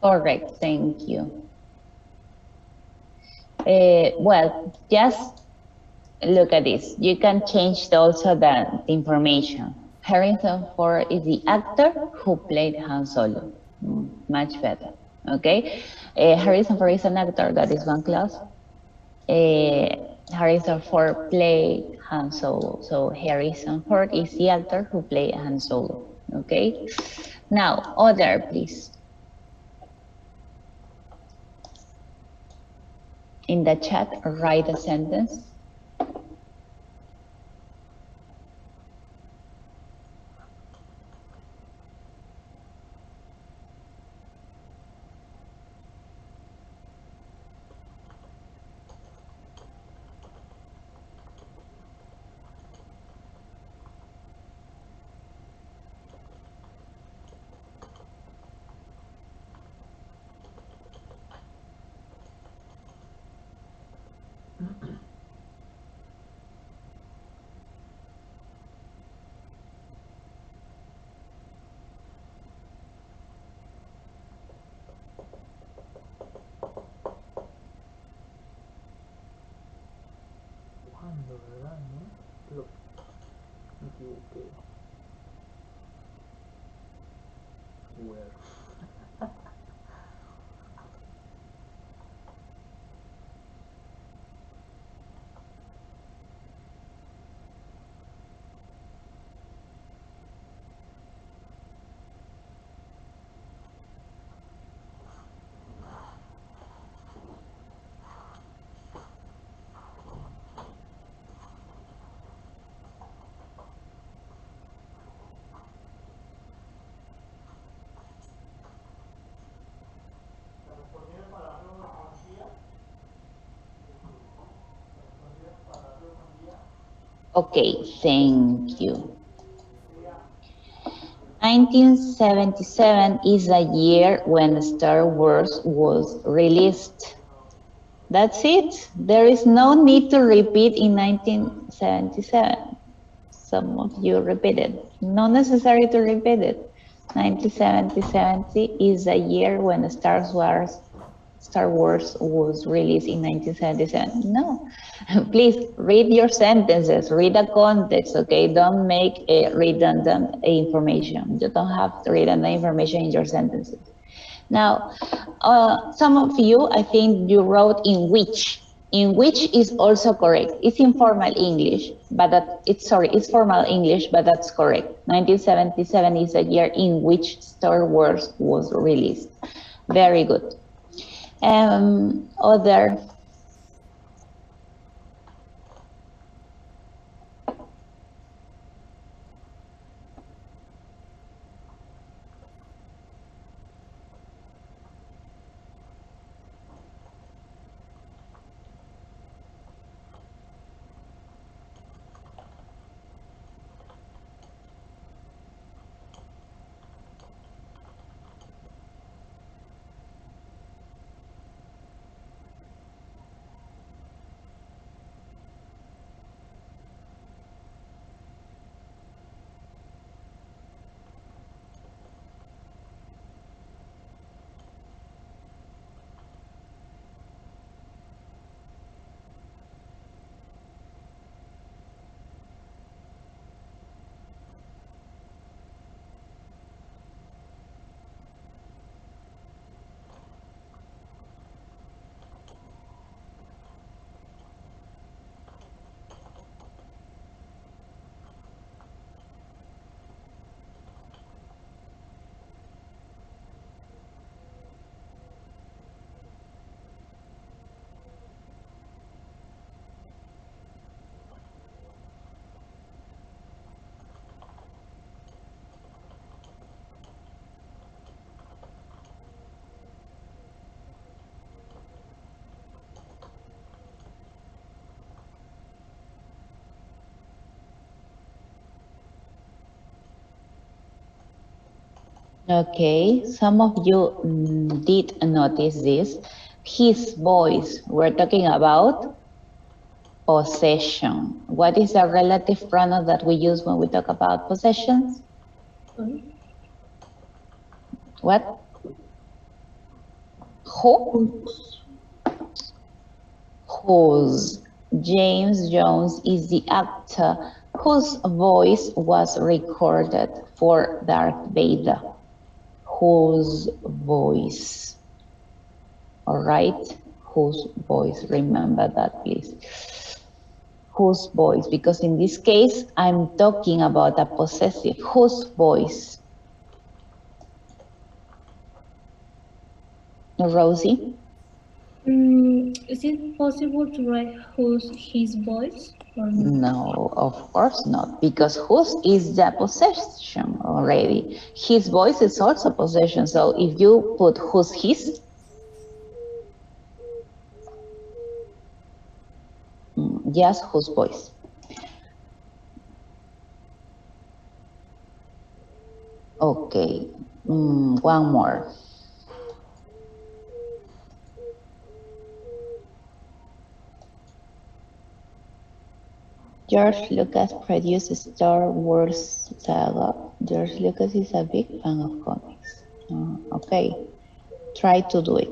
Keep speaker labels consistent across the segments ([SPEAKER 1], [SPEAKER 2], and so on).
[SPEAKER 1] Correct, thank you. Well, just look at this. You can change also the information. Harrison Ford is the actor who played Han Solo. Much better. Okay. Harrison Ford is an actor. That is one clause. Harrison Ford played Han Solo. So Harrison Ford is the actor who played Han Solo. Okay. Now, other, please. In the chat, write a sentence.
[SPEAKER 2] ¿Cuándo, verdad? ¿No? Lo, me equivoqué. Where.
[SPEAKER 1] Okay, thank you. 1977 is the year when Star Wars was released. That's it. There is no need to repeat in 1977. Some of you repeated. Not necessary to repeat it. 1977 is the year when Star Wars was released in 1977. No, please read your sentences, read the context, okay? Don't make redundant information. You don't have redundant information in your sentences. Now, some of you, I think you wrote in which. In which is also correct. It's informal English, but it's formal English, but that's correct. 1977 is the year in which Star Wars was released. Very good. Other. Okay, some of you did notice this. His voice, we're talking about possession. What is the relative pronoun that we use when we talk about possessions?
[SPEAKER 3] Sorry.
[SPEAKER 1] What? Who?
[SPEAKER 3] Whose?
[SPEAKER 1] Whose. James Jones is the actor whose voice was recorded for Darth Vader. Whose voice? All right, whose voice? Remember that, please. Whose voice? Because in this case, I'm talking about a possessive. Whose voice? Rosie?
[SPEAKER 3] Is it possible to write whose his voice or no?
[SPEAKER 1] No, of course not, because whose is the possession already. His voice is also possession. So if you put whose his, just whose voice. Okay, one more. George Lucas produced Star Wars saga. George Lucas is a big fan of comics. Okay, try to do it.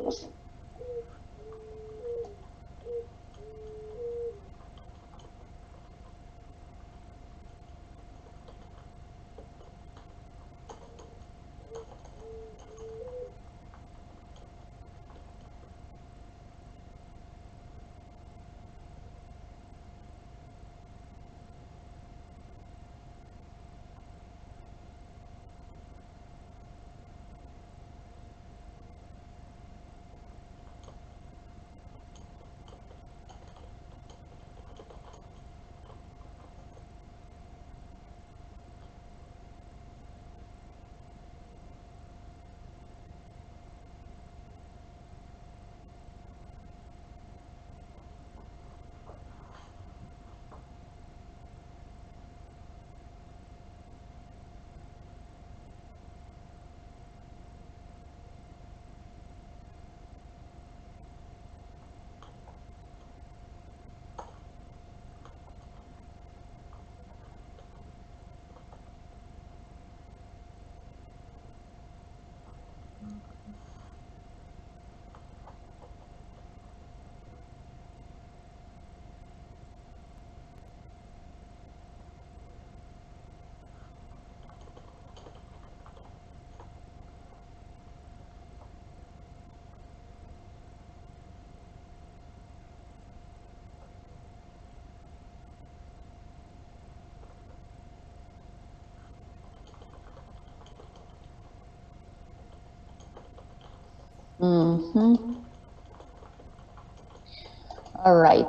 [SPEAKER 1] All right.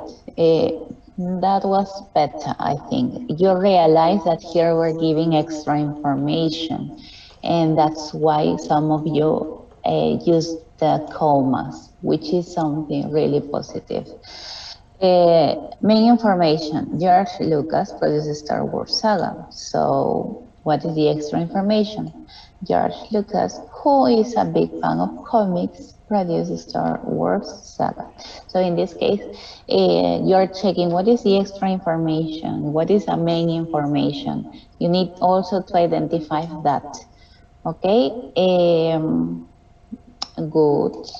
[SPEAKER 1] That was better, I think. You realize that here we're giving extra information, and that's why some of you use the commas, which is something really positive. Main information, George Lucas produced Star Wars saga. So what is the extra information? George Lucas, who is a big fan of comics, produced Star Wars saga. So in this case, you're checking what is the extra information, what is the main information. You need also to identify that. Okay, good.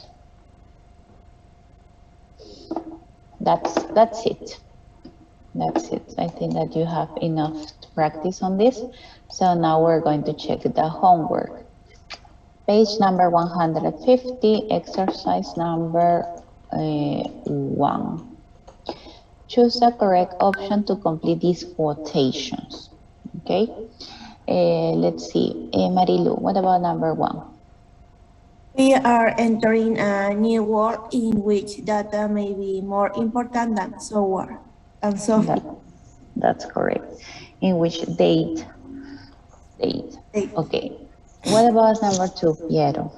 [SPEAKER 1] That's it. That's it. I think that you have enough practice on this. So now we're going to check the homework. Page number 150, exercise number 1. Choose the correct option to complete these quotations. Okay, let's see. Marilu, what about number 1?
[SPEAKER 4] We are entering a new world in which data may be more important than software.
[SPEAKER 1] That's correct. In which date? Okay. What about number 2, Piero?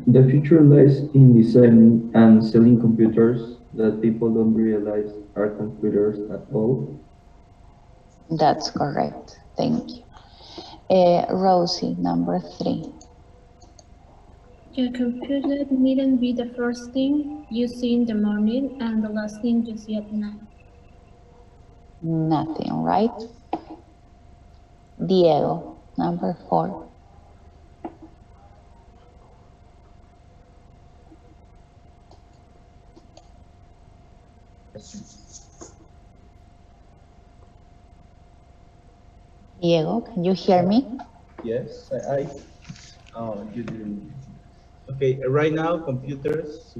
[SPEAKER 2] The future lies in designing and selling computers that people don't realize are computers at all.
[SPEAKER 1] That's correct. Thank you. Rosie, number 3.
[SPEAKER 3] Your computer needn't be the first thing you see in the morning and the last thing you see at night.
[SPEAKER 1] Nothing, right? Diego, number 4. Diego, can you hear me?
[SPEAKER 5] Yes, you didn't. Okay, right now computers